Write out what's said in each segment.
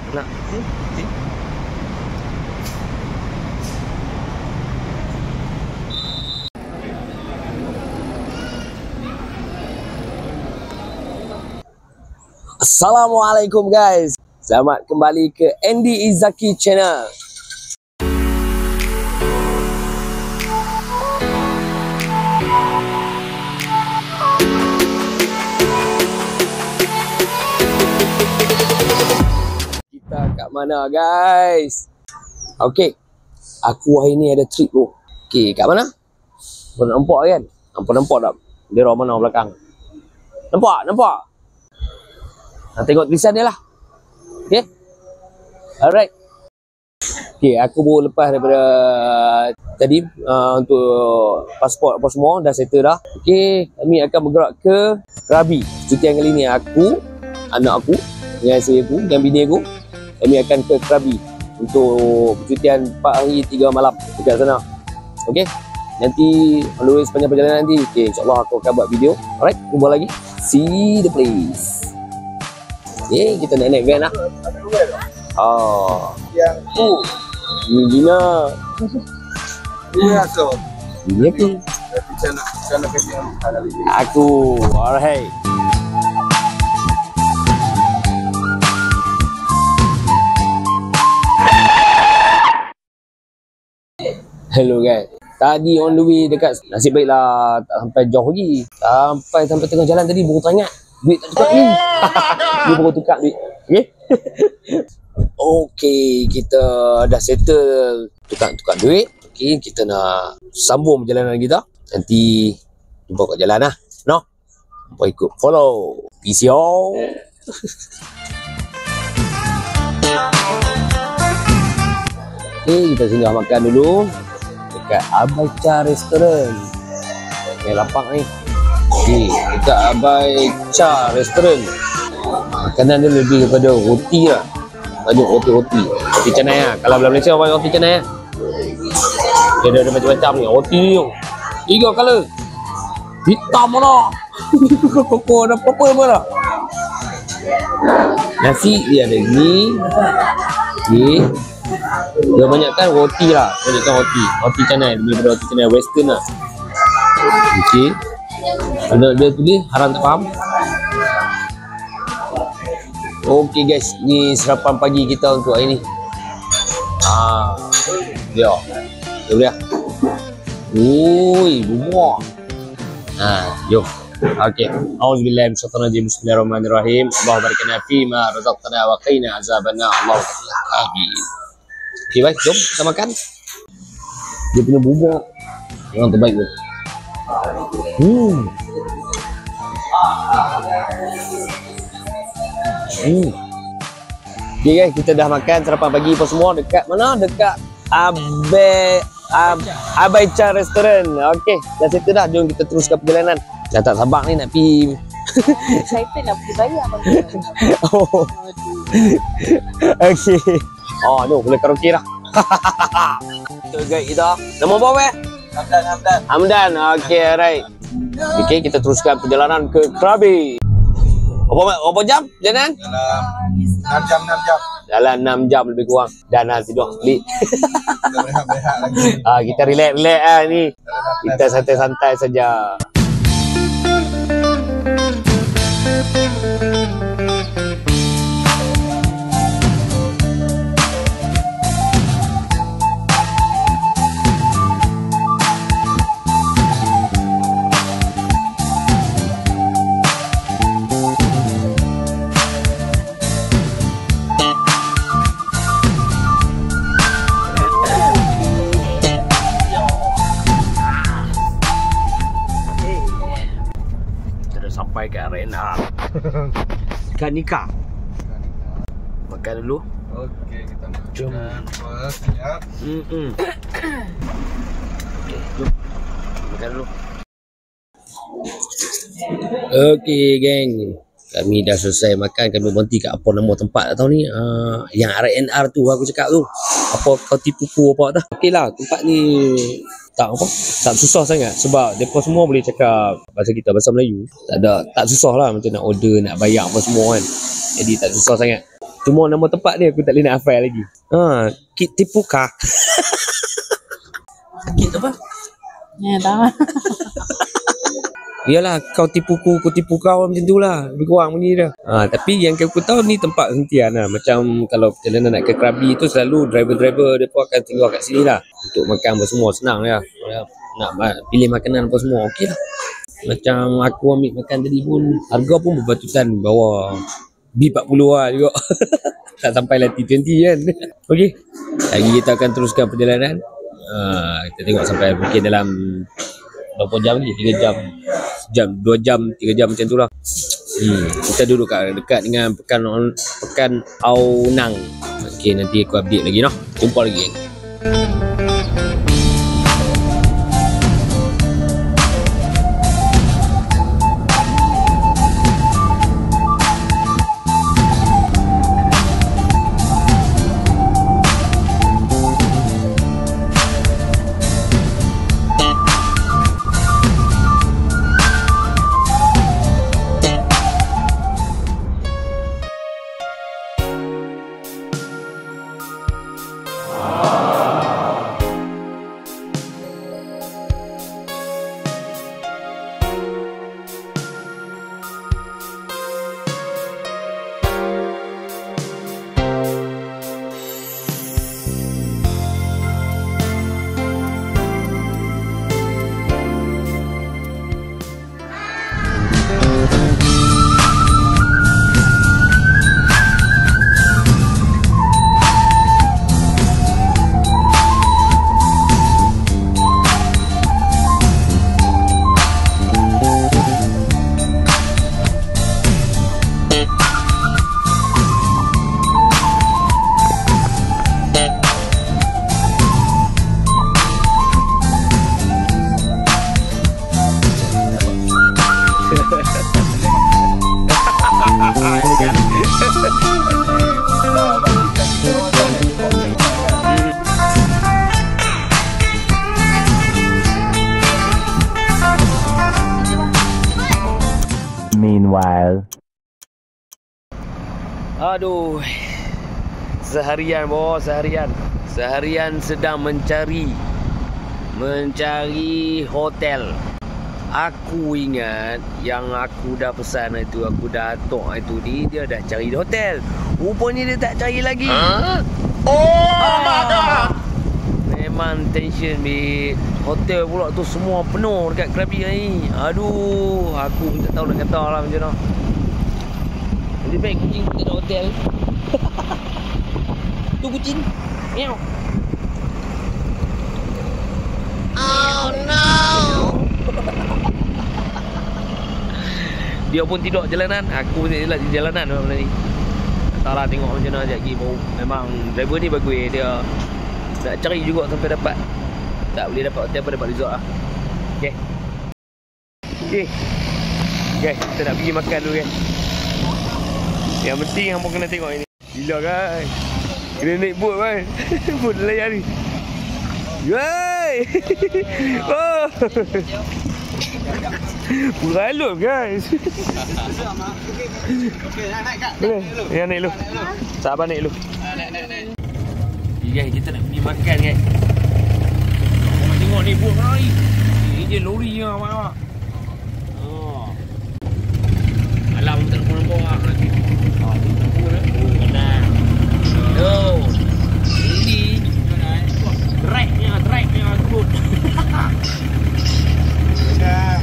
Nak. Okay. Assalamualaikum guys. Selamat kembali ke Andy Izaki Channel. Kita kat mana guys? Okey. Aku hari ni ada trip bro. Okey, kat mana? Kau nampak kan? Nampak tak? Dia orang mana belakang? Nampak? Tengok tulisan dia lah. Okay. Alright. Okay, aku baru lepas daripada tadi untuk pasport apa semua dah settle dah. Okay, kami akan bergerak ke Krabi. Cutian kali ni aku, anak aku, dengan isteri aku, dan bini aku. Kami akan ke Krabi untuk percutian 4 hari 3 malam dekat sana. Okay. Nanti melalui sepanjang perjalanan nanti, okay, insyaAllah aku akan buat video. Alright, jumpa lagi. See the place. Okay, kita nak naik van lah. Oh. Yang tu. Ini Gina. Ini asal. Ini aku. Tapi saya nak kasi yang ada lagi. Aku. Alright. Hello guys. Tadi on the way dekat, nasib baiklah tak sampai jauh lagi. Sampai tengah jalan tadi baru teringat duit tak cukup ni. Dia baru tukar duit. Okay. Okay, kita dah settle tukar duit. Okay, kita nak sambung perjalanan kita. Nanti jumpa kat jalan lah. No? Jumpa ikut follow. Peace y'all. Okay, kita singgah makan dulu dekat Abai Cha Restaurant. Yang lapang ni. Okay, dekat Abai Cha Restaurant. Makanan dia lebih kepada roti lah. Banyak roti. Roti canai lah. Kalau dalam Malaysia apa roti canai lah. Dia ada macam-macam ni. Roti ni 3 color. Hitam mana. Koko ada purple mana. Nasi dia ada ni. Okay. Dia banyakkan roti lah. Roti canai. Lebih daripada roti canai western lah. Okay. Ada dia tulis haram tak faham. Okay guys, ni sarapan pagi kita untuk hari ni. Dia. Dia boleh. Ui, bubur. Jom. Okay. Auzubillahi minasyaitonir rajim. Bismillahirrahmanirrahim. Allahumma barik lana fi ma razaqtana wa qina azabannar. Allahu akbar. Amin. Okay, baik, jom kita makan. Dia punya bubur yang terbaik tu. Okay guys, kita dah makan sarapan pagi apa semua dekat mana? Dekat Abai Cha Restaurant. Okay, dah settle dah. Jom kita teruskan perjalanan. Dah tak sabar ni nak pergi. Excited nak pergi bayar. Oh. Okay. Oh, no, boleh karaoke dah. Tour guide kita. Nama apa weh? Hamdan. Okay, alright. Okay, kita teruskan perjalanan ke Krabi. Berapa jam jalan? Dalam 6 jam. Jalan 6 jam lebih kurang. Dan tidur beli. Berehat lagi. Kita relax lah ni. Kita santai-santai saja. Sampai ke arena Ikan nikah. Makan dulu. Okey, kita makan. Jom. Siap. Okay, jom. Makan dulu. Okey, geng. Kami dah selesai makan. Kami berhenti kat apa nama tempat tak tahu ni. Yang RNR tu aku cakap tu. Apa kau tipu apa dah. Okey lah, tempat ni tak apa, tak susah sangat sebab mereka semua boleh cakap bahasa kita, bahasa Melayu. Tak susah lah macam nak order, nak bayar apa semua kan. Jadi tak susah sangat. Cuma nama tempat dia aku tak boleh nak hafal lagi. Kitipuka. Sakit apa? Ya, tahu. Yalah, kau tipuku, aku tipu kau macam tu lah. Lebih kurang bunyi dia. Tapi yang aku tahu ni tempat hentian lah. Macam kalau perjalanan nak ke Krabi tu selalu driver-driver dia pun akan tinggal kat sini lah. Untuk makan apa semua senang lah. Nak pilih makanan apa semua okey lah. Macam aku ambil makan tadi pun harga pun berbatutan bawah B40 lah juga. Tak sampai lah T20 kan. Okey. Lagi kita akan teruskan perjalanan. Kita tengok sampai mungkin dalam berapa jam lagi? 3 jam. Sejam, 2 jam, 3 jam macam tu lah. Kita duduk dekat dengan Pekan Aonang. Okey, nanti aku update lagi noh. Jumpa lagi. Meanwhile, aduh, seharian bos, seharian sedang mencari hotel. Aku ingat yang aku dah pesan itu, aku dah atok itu, dia dah cari hotel. Rupanya dia tak cari lagi. Oh my god. Memang tension di hotel pula tu, semua penuh dekat Krabi ni. Aduh, aku pun tak tahu nak kata lah macam mana. Lebih baik kucing kita kat hotel. Tu kucing. Meow. Oh no. Dia pun tidur jalanan, aku pun tidur jalanan malam ni. Entahlah, tengok macam mana sekejap lagi. Memang driver ni bagus, dia nak cari juga sampai dapat. Tak boleh dapat hotel pun dapat resort lah. Okay. Guys, kita nak pergi makan dulu guys. Yang penting hampa kena tengok ini. Gila guys. Kena naik boat kan. Boat nelayan ni. Yeay. Oh. Beralun guys. Boleh. Yang naik dulu. Sabar naik dulu. Naik. Guys, kita nak pergi makan guys. Tengok ni boat mana ni. Ini je lori je awak. Alam tak nampak lah lagi. Ni tunggu dah. Benar. Ini drag-nya boat. Dah.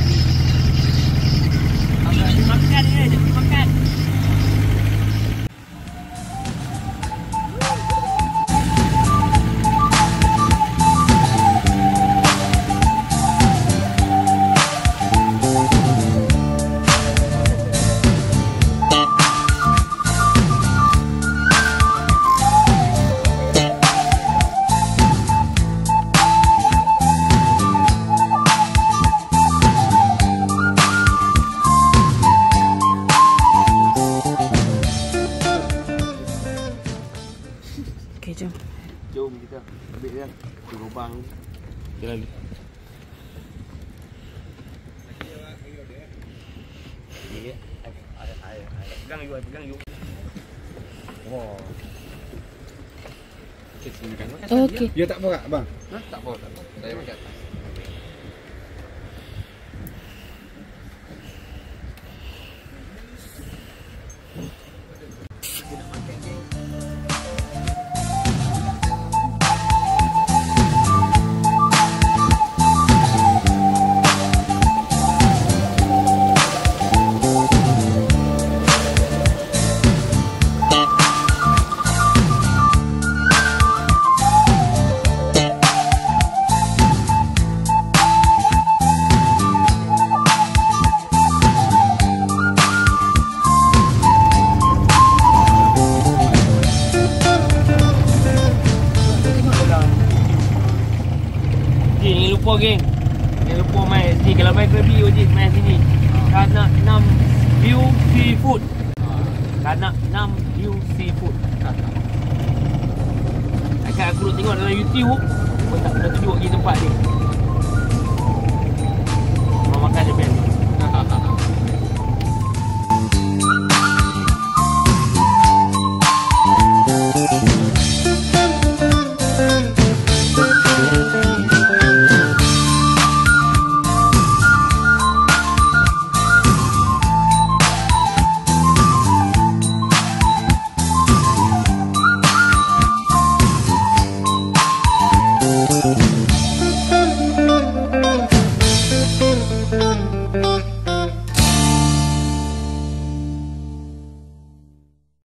Ni. Makan ni, jom makan. Okay, jom. Jom kita ambil dia. Di lubang. Jalan. Ya. pegang you, pegang you. Wow. Okey, sini kan. Okey. Dia tak berat bang. Tak apa, tak apa. Saya makan atas. Jangan lupa geng. Jangan lupa main sini. Kalau main Krabi wajib main sini. Kanak 6 view seafood. Kanak 6 view seafood. Akan aku nak tengok dalam YouTube. Aku tak pernah tunjuk lagi tempat ni. Rumah makan dia best.